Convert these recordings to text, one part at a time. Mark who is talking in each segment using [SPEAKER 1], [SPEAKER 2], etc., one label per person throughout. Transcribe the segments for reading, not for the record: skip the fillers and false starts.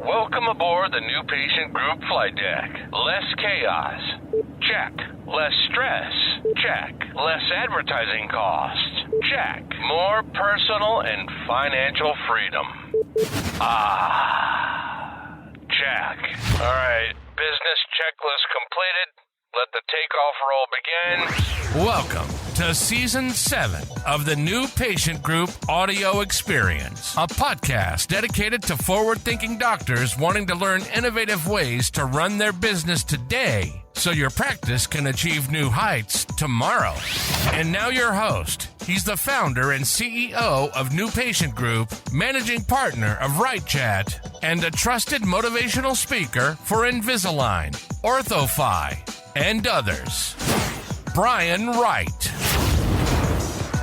[SPEAKER 1] Welcome aboard the new patient group flight deck. Less chaos. Check. Less stress. Check. Less advertising costs. Check. More personal and financial freedom. Check. All right, business checklist completed. Let the takeoff roll begin. Welcome to Season 7 of the New Patient Group Audio Experience, a podcast dedicated to forward-thinking doctors wanting to learn innovative ways to run their business today so your practice can achieve new heights tomorrow. And now your host. He's the founder and CEO of New Patient Group, managing partner of RightChat, and a trusted motivational speaker for Invisalign, OrthoFi, and others. Brian Wright.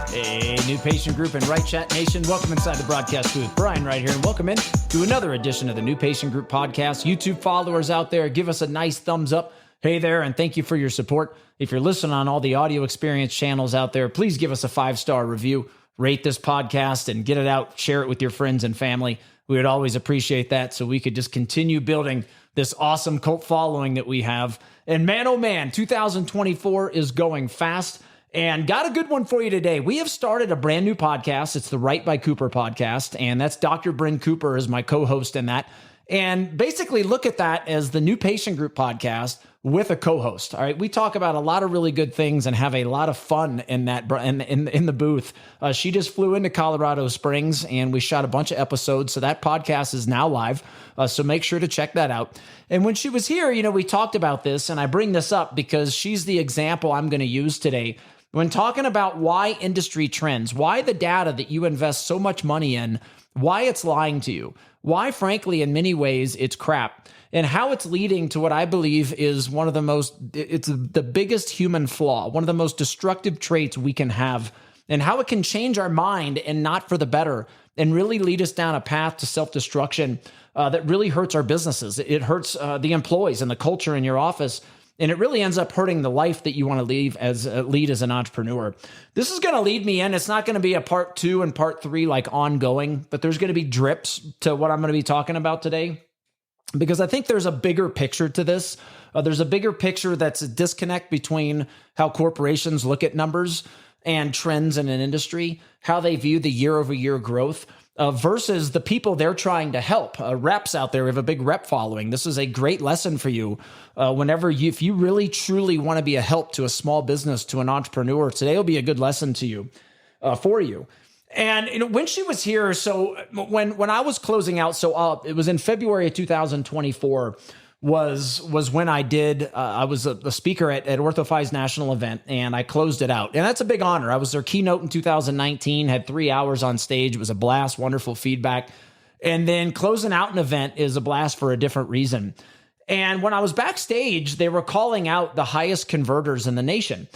[SPEAKER 2] Hey, New Patient Group and RightChat Nation. Welcome inside the broadcast booth. Brian Wright here, and welcome in to another edition of the New Patient Group podcast. YouTube followers out there, give us a nice thumbs up. Hey there, and thank you for your support. If you're listening on all the audio experience channels out there, please give us a 5-star review, rate this podcast, and get it out, share it with your friends and family. We would always appreciate that so we could just continue building this awesome cult following that we have. And man, oh man, 2024 is going fast. And got a good one for you today. We have started a brand new podcast. It's the Right by Cooper podcast, and that's Dr. Bryn Cooper is my co-host in that. And basically look at that as the New Patient Group podcast with a co-host. All right, we talk about a lot of really good things and have a lot of fun in that in the booth. She just flew into Colorado Springs and we shot a bunch of episodes. So that podcast is now live. So make sure to check that out. And when she was here, we talked about this, and I bring this up because she's the example I'm going to use today. When talking about why industry trends, why the data that you invest so much money in, why it's lying to you, why, frankly, in many ways, it's crap, and how it's leading to what I believe is it's the biggest human flaw, one of the most destructive traits we can have, and how it can change our mind and not for the better, and really lead us down a path to self-destruction that really hurts our businesses. It hurts the employees and the culture in your office. And it really ends up hurting the life that you want to lead as an entrepreneur. This is going to lead me in. It's not going to be a part 2 and part 3 like ongoing, but there's going to be drips to what I'm going to be talking about today, because I think there's a bigger picture to this. There's a bigger picture that's a disconnect between how corporations look at numbers and trends in an industry, how they view the year-over-year growth, versus the people they're trying to help. Reps out there, we have a big rep following. This is a great lesson for you. If you really truly want to be a help to a small business, to an entrepreneur, today will be a good lesson to you, for you. And when she was here, so when I was closing out, it was in February of 2024. Was when I did, I was a speaker at OrthoFi's national event, and I closed it out. And that's a big honor. I was their keynote in 2019, had 3 hours on stage. It was a blast, wonderful feedback. And then closing out an event is a blast for a different reason. And when I was backstage, they were calling out the highest converters in the nation.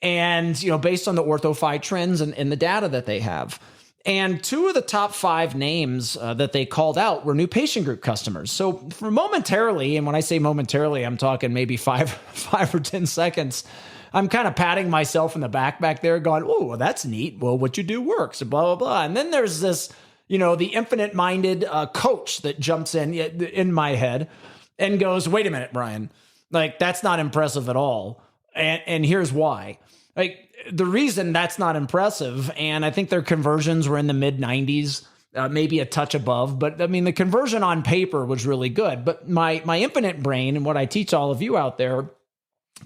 [SPEAKER 2] And, based on the OrthoFi trends and the data that they have. And 2 of the top 5 names that they called out were New Patient Group customers. So for momentarily, and when I say momentarily, I'm talking maybe 5 or 10 seconds, I'm kind of patting myself in the back there going, oh, well, that's neat. Well, what you do works, blah, blah, blah. And then there's this, the infinite-minded coach that jumps in my head and goes, wait a minute, Brian, like that's not impressive at all. And here's why. Like, the reason that's not impressive, and I think their conversions were in the mid-90s, maybe a touch above, but I mean, the conversion on paper was really good. But my infinite brain and what I teach all of you out there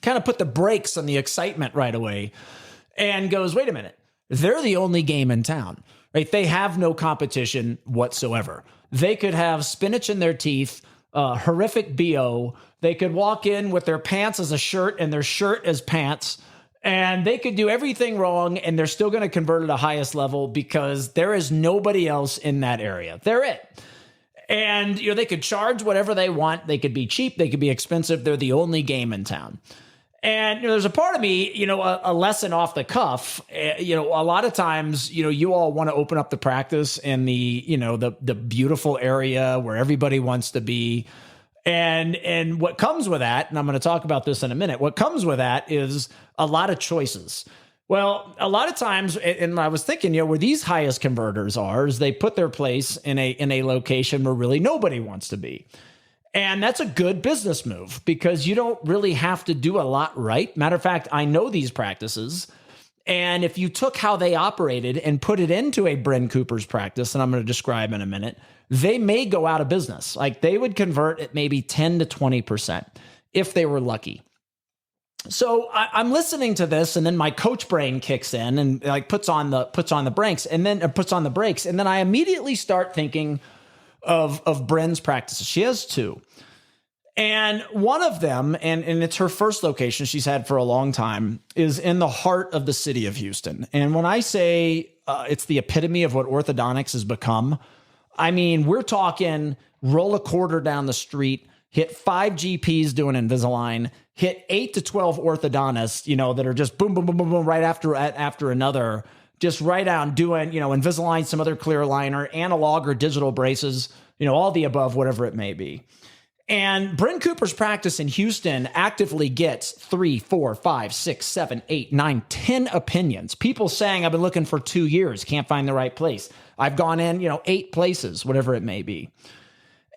[SPEAKER 2] kind of put the brakes on the excitement right away and goes, wait a minute, they're the only game in town, right? They have no competition whatsoever. They could have spinach in their teeth, horrific BO. They could walk in with their pants as a shirt and their shirt as pants, and they could do everything wrong, and they're still going to convert at the highest level because there is nobody else in that area. They're it. And, they could charge whatever they want. They could be cheap. They could be expensive. They're the only game in town. And there's a part of me, a lesson off the cuff. A lot of times, you all want to open up the practice in the beautiful area where everybody wants to be. And what comes with that, and I'm going to talk about this in a minute, what comes with that is a lot of choices. Well, a lot of times, and I was thinking, where these highest converters are, is they put their place in a location where really nobody wants to be. And that's a good business move because you don't really have to do a lot right. Matter of fact, I know these practices. And if you took how they operated and put it into a Bryn Cooper's practice, and I'm going to describe in a minute, they may go out of business. Like they would convert at maybe 10 to 20% if they were lucky. So I'm listening to this, and then my coach brain kicks in and like puts on the brakes, and then I immediately start thinking of Bryn's practices. She has two, and one of them, and it's her first location she's had for a long time, is in the heart of the city of Houston. And when I say it's the epitome of what orthodontics has become, I mean we're talking roll a quarter down the street, hit 5 GPs doing Invisalign, hit 8 to 12 orthodontists, that are just boom, boom, boom, boom, boom, right after another, just right down doing, Invisalign, some other clear aligner, analog or digital braces, all the above, whatever it may be. And Bryn Cooper's practice in Houston actively gets 3, 4, 5, 6, 7, 8, 9, 10 opinions. People saying, I've been looking for 2 years, can't find the right place. I've gone in, 8 places, whatever it may be.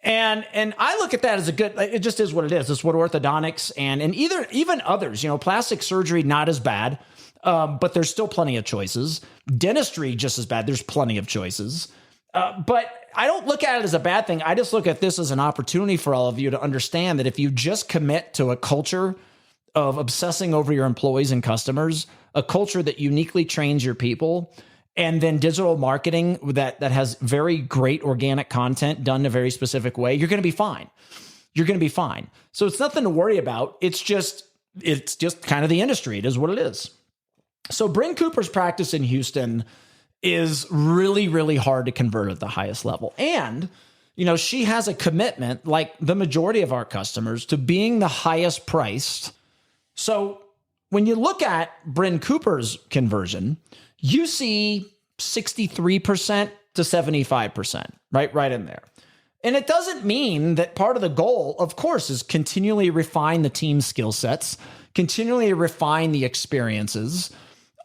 [SPEAKER 2] And I look at that as it just is what it is. It's what orthodontics and even others, plastic surgery, not as bad, but there's still plenty of choices. Dentistry, just as bad. There's plenty of choices. But I don't look at it as a bad thing. I just look at this as an opportunity for all of you to understand that if you just commit to a culture of obsessing over your employees and customers, a culture that uniquely trains your people, and then digital marketing that has very great organic content done in a very specific way, you're going to be fine. You're going to be fine. So it's nothing to worry about. It's just kind of the industry. It is what it is. So Bryn Cooper's practice in Houston is really, really hard to convert at the highest level. And, she has a commitment, like the majority of our customers, to being the highest priced. So when you look at Bryn Cooper's conversion, you see 63% to 75%, right in there. And it doesn't mean that part of the goal, of course, is continually refine the team's skill sets, continually refine the experiences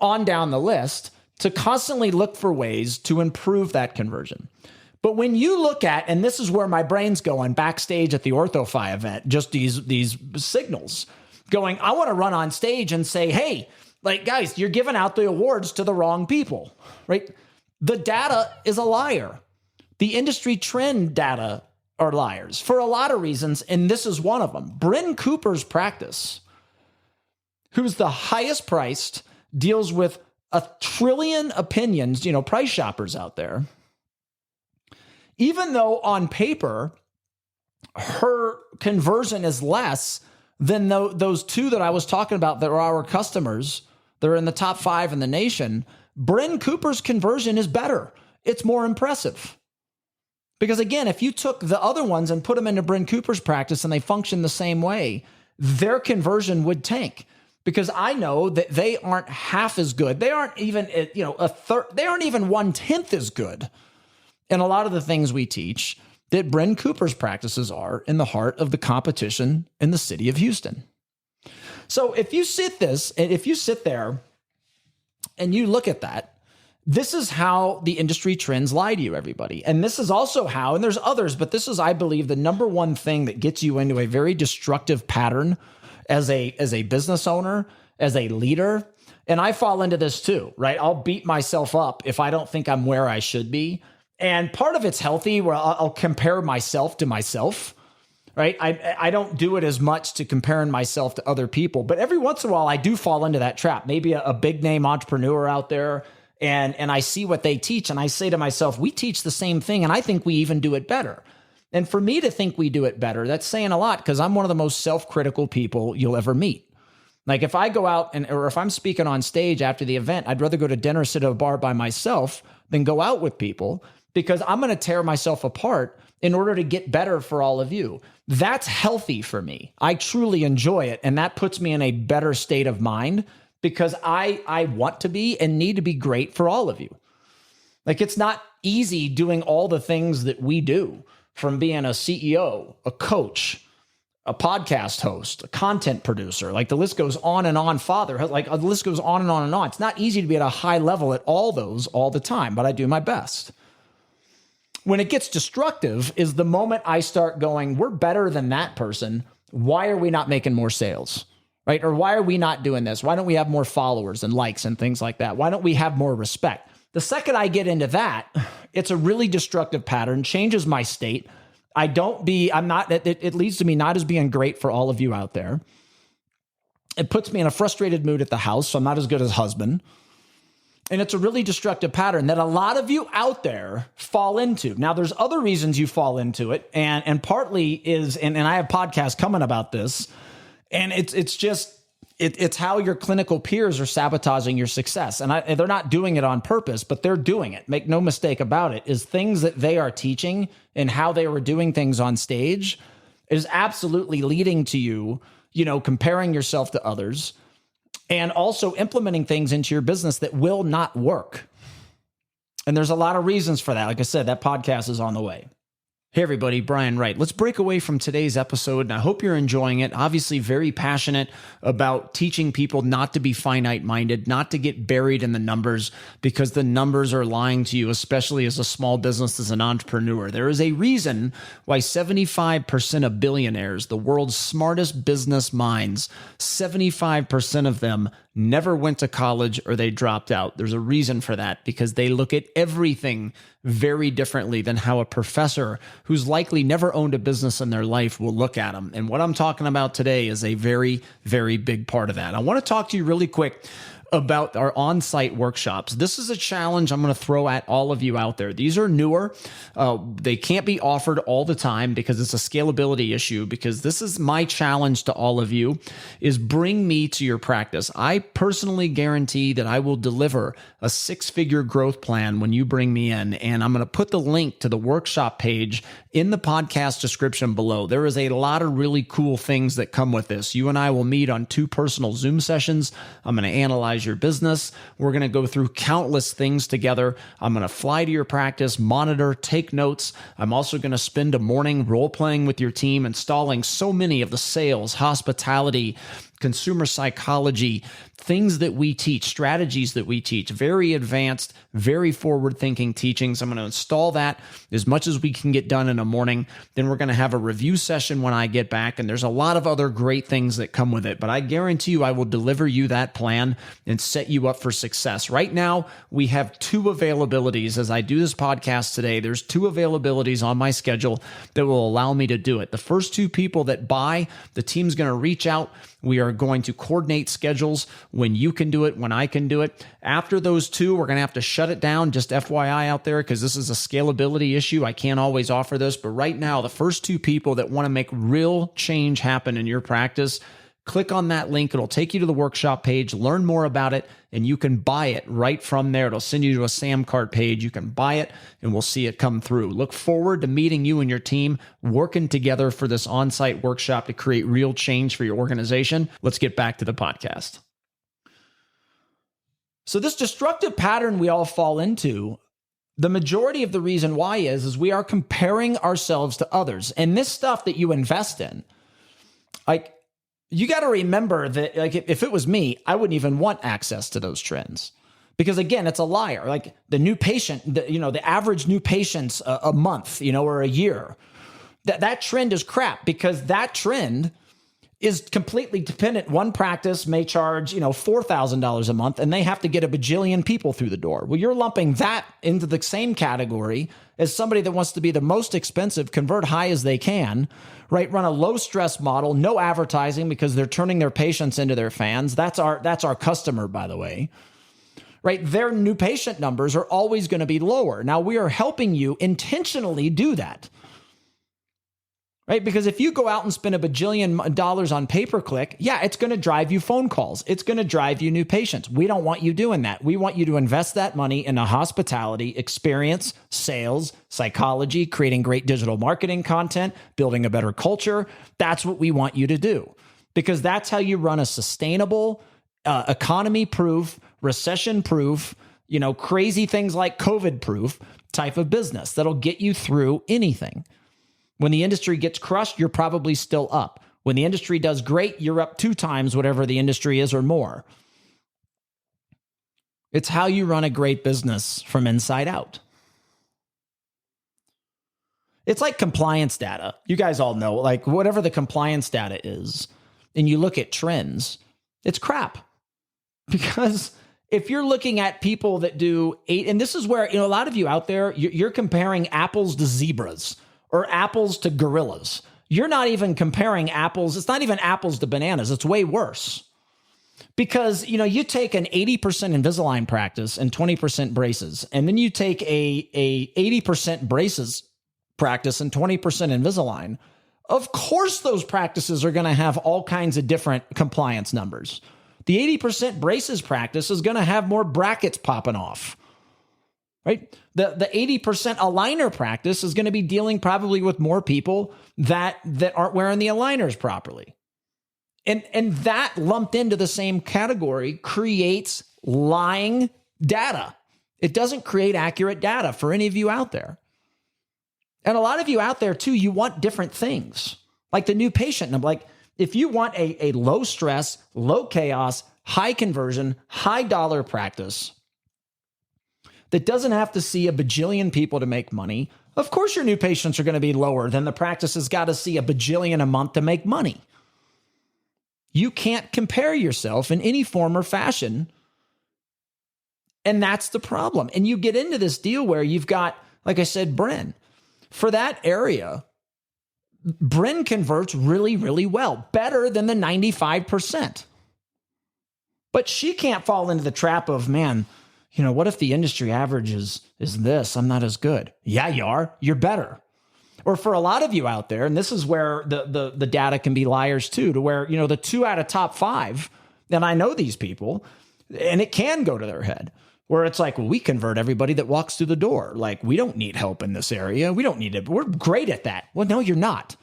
[SPEAKER 2] on down the list to constantly look for ways to improve that conversion. But when you look at, and this is where my brain's going backstage at the OrthoFi event, just these signals going, I want to run on stage and say, hey, like, guys, you're giving out the awards to the wrong people, right? The data is a liar. The industry trend data are liars for a lot of reasons, and this is one of them. Bryn Cooper's practice, who's the highest priced, deals with 1 trillion opinions, price shoppers out there. Even though on paper, her conversion is less than those two that I was talking about that are our customers, they're in the top 5 in the nation, Bryn Cooper's conversion is better. It's more impressive. Because again, if you took the other ones and put them into Bryn Cooper's practice and they function the same way, their conversion would tank. Because I know that they aren't half as good. They aren't even, a third. They aren't even 1/10 as good. And a lot of the things we teach that Bryn Cooper's practices are in the heart of the competition in the city of Houston. So if you sit there and you look at that, this is how the industry trends lie to you, everybody. And this is also how, and there's others, but this is, I believe, the number one thing that gets you into a very destructive pattern as a business owner, as a leader. And I fall into this too, right? I'll beat myself up if I don't think I'm where I should be. And part of it's healthy where I'll compare myself to myself, right? I don't do it as much to comparing myself to other people, but every once in a while I do fall into that trap. Maybe a big name entrepreneur out there, and I see what they teach, and I say to myself, we teach the same thing, and I think we even do it better. And for me to think we do it better, that's saying a lot, because I'm one of the most self-critical people you'll ever meet. Like if I go out or if I'm speaking on stage after the event, I'd rather go to dinner, sit at a bar by myself than go out with people, because I'm going to tear myself apart in order to get better for all of you. That's healthy for me. I truly enjoy it. And that puts me in a better state of mind because I want to be and need to be great for all of you. Like it's not easy doing all the things that we do, from being a CEO, a coach, a podcast host, a content producer, like the list goes on and on, father, like the list goes on and on and on. It's not easy to be at a high level at all those all the time, but I do my best. When it gets destructive is the moment I start going, we're better than that person. Why are we not making more sales? Right? Or why are we not doing this? Why don't we have more followers and likes and things like that? Why don't we have more respect? The second I get into that, it's a really destructive pattern, changes my state. It leads to me not as being great for all of you out there. It puts me in a frustrated mood at the house, so I'm not as good as husband. And it's a really destructive pattern that a lot of you out there fall into. Now, there's other reasons you fall into it, and partly is, and I have podcasts coming about this, and it's how your clinical peers are sabotaging your success. And they're not doing it on purpose, but they're doing it. Make no mistake about it, is things that they are teaching and how they were doing things on stage is absolutely leading to you, comparing yourself to others, and also implementing things into your business that will not work. And there's a lot of reasons for that. Like I said, that podcast is on the way. Hey everybody, Brian Wright. Let's break away from today's episode, and I hope you're enjoying it. Obviously very passionate about teaching people not to be finite-minded, not to get buried in the numbers, because the numbers are lying to you, especially as a small business, as an entrepreneur. There is a reason why 75% of billionaires, the world's smartest business minds, 75% of them never went to college or they dropped out. There's a reason for that, because they look at everything very differently than how a professor who's likely never owned a business in their life will look at them. And what I'm talking about today is a very, very big part of that. I want to talk to you really quick about our on-site workshops. This is a challenge I'm going to throw at all of you out there. These are newer. They can't be offered all the time because it's a scalability issue, because this is my challenge to all of you, is bring me to your practice. I personally guarantee that I will deliver a 6-figure growth plan when you bring me in, and I'm going to put the link to the workshop page in the podcast description below. There is a lot of really cool things that come with this. You and I will meet on 2 personal Zoom sessions. I'm going to analyze your business. We're going to go through countless things together. I'm going to fly to your practice, monitor, take notes. I'm also going to spend a morning role-playing with your team, installing so many of the sales, hospitality, consumer psychology, things that we teach, strategies that we teach, very advanced, very forward-thinking teachings. I'm going to install that as much as we can get done in a morning. Then we're going to have a review session when I get back, and there's a lot of other great things that come with it. But I guarantee you I will deliver you that plan and set you up for success. Right now, we have 2 availabilities. As I do this podcast today, there's 2 availabilities on my schedule that will allow me to do it. The first 2 people that buy, the team's going to reach out. We are going to coordinate schedules when you can do it, when I can do it. After those 2, we're going to have to shut it down, just FYI out there, because this is a scalability issue. I can't always offer this, but right now, the first 2 people that want to make real change happen in your practice, click on that link. It'll take you to the workshop page, learn more about it, and you can buy it right from there. It'll send you to a Samcart page. You can buy it, and we'll see it come through. Look forward to meeting you and your team, working together for this on-site workshop to create real change for your organization. Let's get back to the podcast. So this destructive pattern we all fall into, the majority of the reason why is we are comparing ourselves to others. And this stuff that you invest in, like, you got to remember that, like, if it was me, I wouldn't even want access to those trends, because again, it's a liar. Like the new patient, the average new patients a month, or a year, that trend is crap, because that trend is completely dependent. One practice may charge, $4,000 a month, and they have to get a bajillion people through the door. Well, you're lumping that into the same category as somebody that wants to be the most expensive, convert high as they can, right? Run a low stress model, no advertising, because they're turning their patients into their fans. That's our customer, by the way, right? Their new patient numbers are always going to be lower. Now, we are helping you intentionally do that, right? Because if you go out and spend a bajillion dollars on pay-per-click, yeah, it's going to drive you phone calls. It's going to drive you new patients. We don't want you doing that. We want you to invest that money in a hospitality, experience, sales, psychology, creating great digital marketing content, building a better culture. That's what we want you to do, because that's how you run a sustainable, economy-proof, recession-proof, crazy things like COVID-proof type of business that'll get you through anything. When the industry gets crushed, you're probably still up. When the industry does great, you're up 2 times whatever the industry is or more. It's how you run a great business from inside out. It's like compliance data. You guys all know, like whatever the compliance data is, and you look at trends, it's crap. Because if you're looking at people that do 8, and this is where, a lot of you out there, you're comparing apples to zebras or apples to gorillas. You're not even comparing apples. It's not even apples to bananas. It's way worse. Because, you take an 80% Invisalign practice and 20% braces, and then you take a 80% braces practice and 20% Invisalign. Of course, those practices are going to have all kinds of different compliance numbers. The 80% braces practice is going to have more brackets popping off, right? The 80% aligner practice is going to be dealing probably with more people that aren't wearing the aligners properly. And that lumped into the same category creates lying data. It doesn't create accurate data for any of you out there. And a lot of you out there too, you want different things. Like the new patient. And I'm like, if you want a low stress, low chaos, high conversion, high dollar practice that doesn't have to see a bajillion people to make money, of course your new patients are going to be lower than the practice has got to see a bajillion a month to make money. You can't compare yourself in any form or fashion. And that's the problem. And you get into this deal where you've got, like I said, Bryn. For that area, Bryn converts really, really well, better than the 95%. But she can't fall into the trap of, man, what if the industry average is this? I'm not as good. Yeah, you are. You're better. Or for a lot of you out there, and this is where the data can be liars too, to where, the 2 out of top 5, and I know these people, and it can go to their head. Where it's like, well, we convert everybody that walks through the door. Like, we don't need help in this area. We don't need it. We're great at that. Well, no, you're not.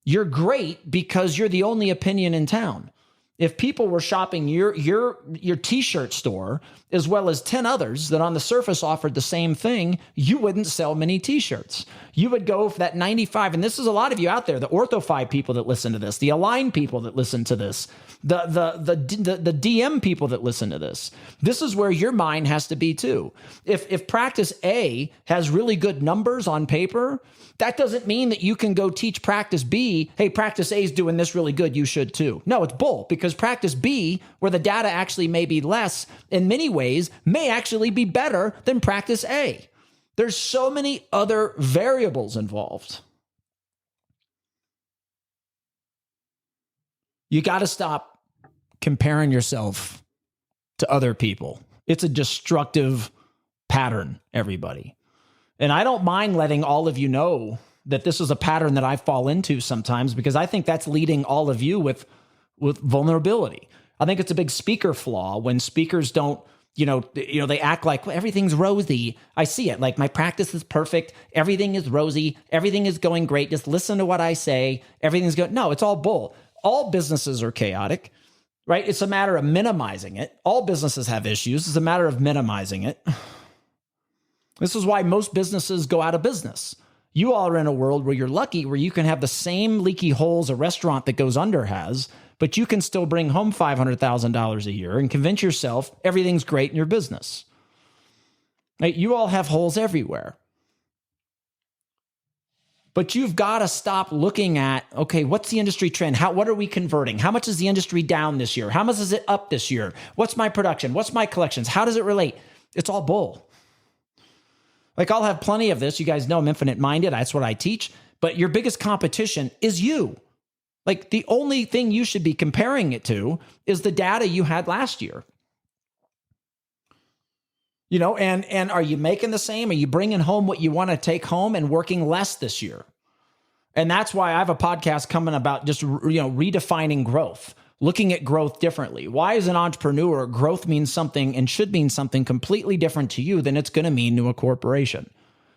[SPEAKER 2] You're great because you're the only opinion in town. If people were shopping your t-shirt store as well as 10 others that on the surface offered the same thing, you wouldn't sell many t-shirts. You would go for that 95. And this is a lot of you out there, the Orthofy people that listen to this, the Align people that listen to this, the DM people that listen to this. This is where your mind has to be too. If practice A has really good numbers on paper, that doesn't mean that you can go teach practice B, hey, practice A is doing this really good, you should too. No, it's bull, because practice B, where the data actually may be less, in many ways, may actually be better than practice A. There's so many other variables involved. You got to stop comparing yourself to other people. It's a destructive pattern, everybody. And I don't mind letting all of you know that this is a pattern that I fall into sometimes, because I think that's leading all of you with vulnerability. I think it's a big speaker flaw when speakers don't, they act like, well, everything's rosy. I see it. Like, my practice is perfect. Everything is rosy. Everything is going great. Just listen to what I say. Everything's good. No, it's all bull. All businesses are chaotic, right? It's a matter of minimizing it. All businesses have issues. It's a matter of minimizing it. This is why most businesses go out of business. You all are in a world where you're lucky, where you can have the same leaky holes a restaurant that goes under has, but you can still bring home $500,000 a year and convince yourself everything's great in your business. Right? You all have holes everywhere. But you've got to stop looking at, okay, what's the industry trend? What are we converting? How much is the industry down this year? How much is it up this year? What's my production? What's my collections? How does it relate? It's all bull. Like, I'll have plenty of this. You guys know I'm infinite-minded. That's what I teach. But your biggest competition is you. Like, the only thing you should be comparing it to is the data you had last year. And are you making the same? Are you bringing home what you want to take home and working less this year? And that's why I have a podcast coming about just, redefining growth, looking at growth differently. Why, as an entrepreneur, growth means something and should mean something completely different to you than it's going to mean to a corporation.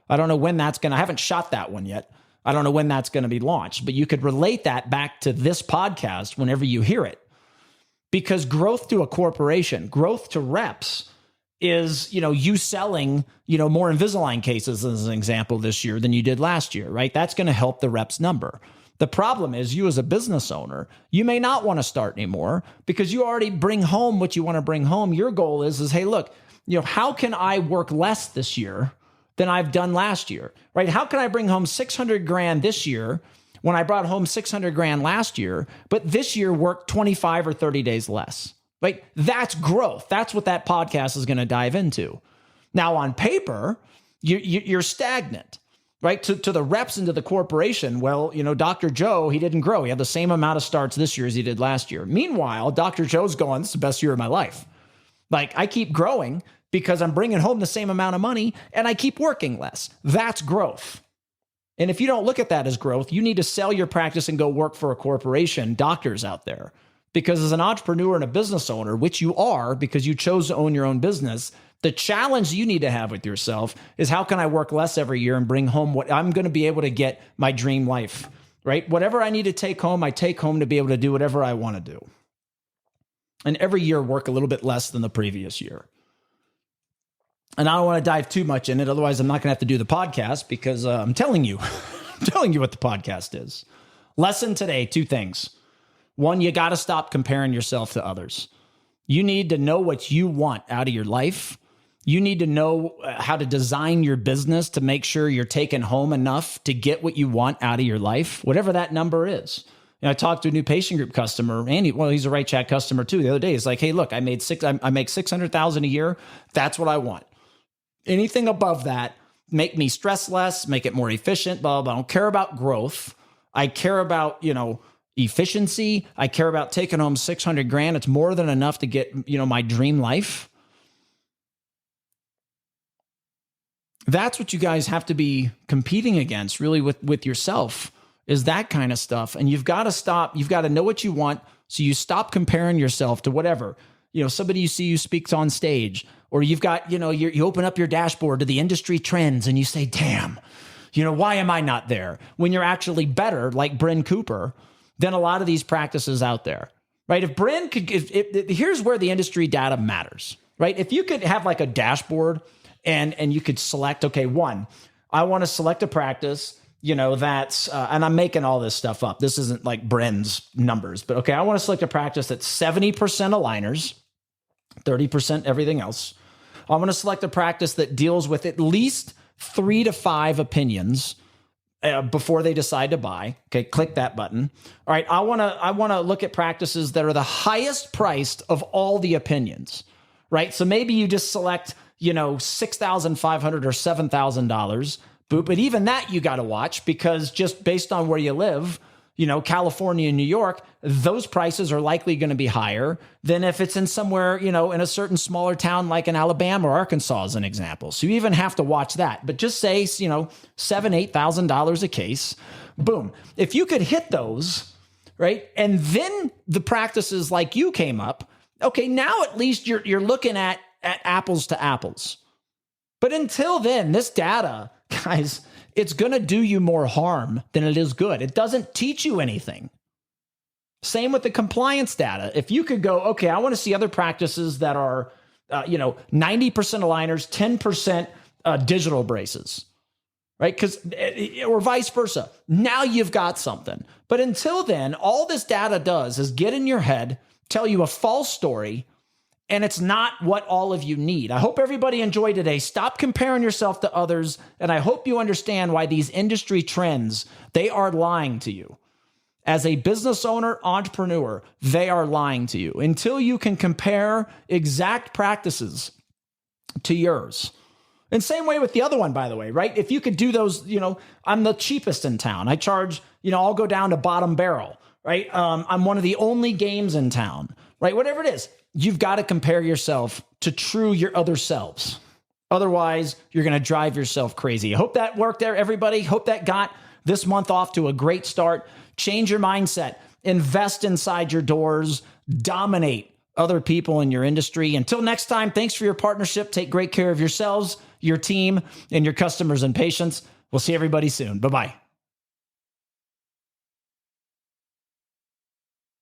[SPEAKER 2] I don't know when I haven't shot that one yet. I don't know when that's going to be launched, but you could relate that back to this podcast whenever you hear it. Because growth to a corporation, growth to reps is, you selling, more Invisalign cases as an example this year than you did last year, right? That's going to help the reps number. The problem is you as a business owner, you may not want to start anymore because you already bring home what you want to bring home. Your goal is, hey, look, how can I work less this year than I've done last year, right? How can I bring home 600 grand this year when I brought home 600 grand last year, but this year work 25 or 30 days less, right? That's growth. That's what that podcast is going to dive into. Now on paper, you're stagnant, right? To the reps and to the corporation. Well, Dr. Joe, he didn't grow. He had the same amount of starts this year as he did last year. Meanwhile, Dr. Joe's going, this is the best year of my life. Like I keep growing because I'm bringing home the same amount of money and I keep working less. That's growth. And if you don't look at that as growth, you need to sell your practice and go work for a corporation, doctors out there. Because as an entrepreneur and a business owner, which you are because you chose to own your own business, the challenge you need to have with yourself is how can I work less every year and bring home what I'm going to be able to get my dream life, right? Whatever I need to take home, I take home to be able to do whatever I want to do. And every year work a little bit less than the previous year. And I don't want to dive too much in it. Otherwise, I'm not going to have to do the podcast because I'm telling you, what the podcast is. Lesson today, 2 things. 1, you got to stop comparing yourself to others. You need to know what you want out of your life. You need to know how to design your business to make sure you're taking home enough to get what you want out of your life, whatever that number is. I talked to a new patient group customer, Andy. Well, he's a Right Chat customer too. The other day, he's like, "Hey, look, I make $600,000 a year. That's what I want. Anything above that, make me stress less, make it more efficient. Blah, blah, blah. I don't care about growth. I care about efficiency. I care about taking home 600 grand. It's more than enough to get my dream life." That's what you guys have to be competing against, really, with yourself. Is that kind of stuff. And you've got to stop. You've got to know what you want. So you stop comparing yourself to whatever, somebody you see you speaks on stage, or you've got, you open up your dashboard to the industry trends and you say, damn, why am I not there? When you're actually better, like Bryn Cooper, than a lot of these practices out there, right? If Bryn could, here's where the industry data matters, right? If you could have like a dashboard and you could select, okay, 1, I want to select a practice that's, and I'm making all this stuff up. This isn't like Bryn's numbers, but okay, I want to select a practice that's 70% aligners, 30% everything else. I want to select a practice that deals with at least 3 to 5 opinions before they decide to buy. Okay, click that button. All right, I want to look at practices that are the highest priced of all the opinions, right? So maybe you just select, $6,500 or $7,000. But even that you got to watch because just based on where you live, California and New York, those prices are likely going to be higher than if it's in somewhere, in a certain smaller town like in Alabama or Arkansas as an example. So you even have to watch that. But just say, $7,000, $8,000 a case. Boom. If you could hit those, right? And then the practices like you came up, okay, now at least you're looking at apples to apples. But until then, this data, guys, it's going to do you more harm than it is good. It doesn't teach you anything. Same with the compliance data. If you could go, okay, I want to see other practices that are, 90% aligners, 10% digital braces, right? Or vice versa. Now you've got something. But until then, all this data does is get in your head, tell you a false story, and it's not what all of you need. I hope everybody enjoyed today. Stop comparing yourself to others, and I hope you understand why these industry trends, they are lying to you. As a business owner, entrepreneur, they are lying to you. Until you can compare exact practices to yours. And same way with the other one, by the way, right? If you could do those, I'm the cheapest in town. I charge, I'll go down to bottom barrel, right? I'm one of the only games in town, right? Whatever it is. You've got to compare yourself to your other selves. Otherwise, you're going to drive yourself crazy. I hope that worked there, everybody. Hope that got this month off to a great start. Change your mindset. Invest inside your doors. Dominate other people in your industry. Until next time, thanks for your partnership. Take great care of yourselves, your team, and your customers and patients. We'll see everybody soon. Bye-bye.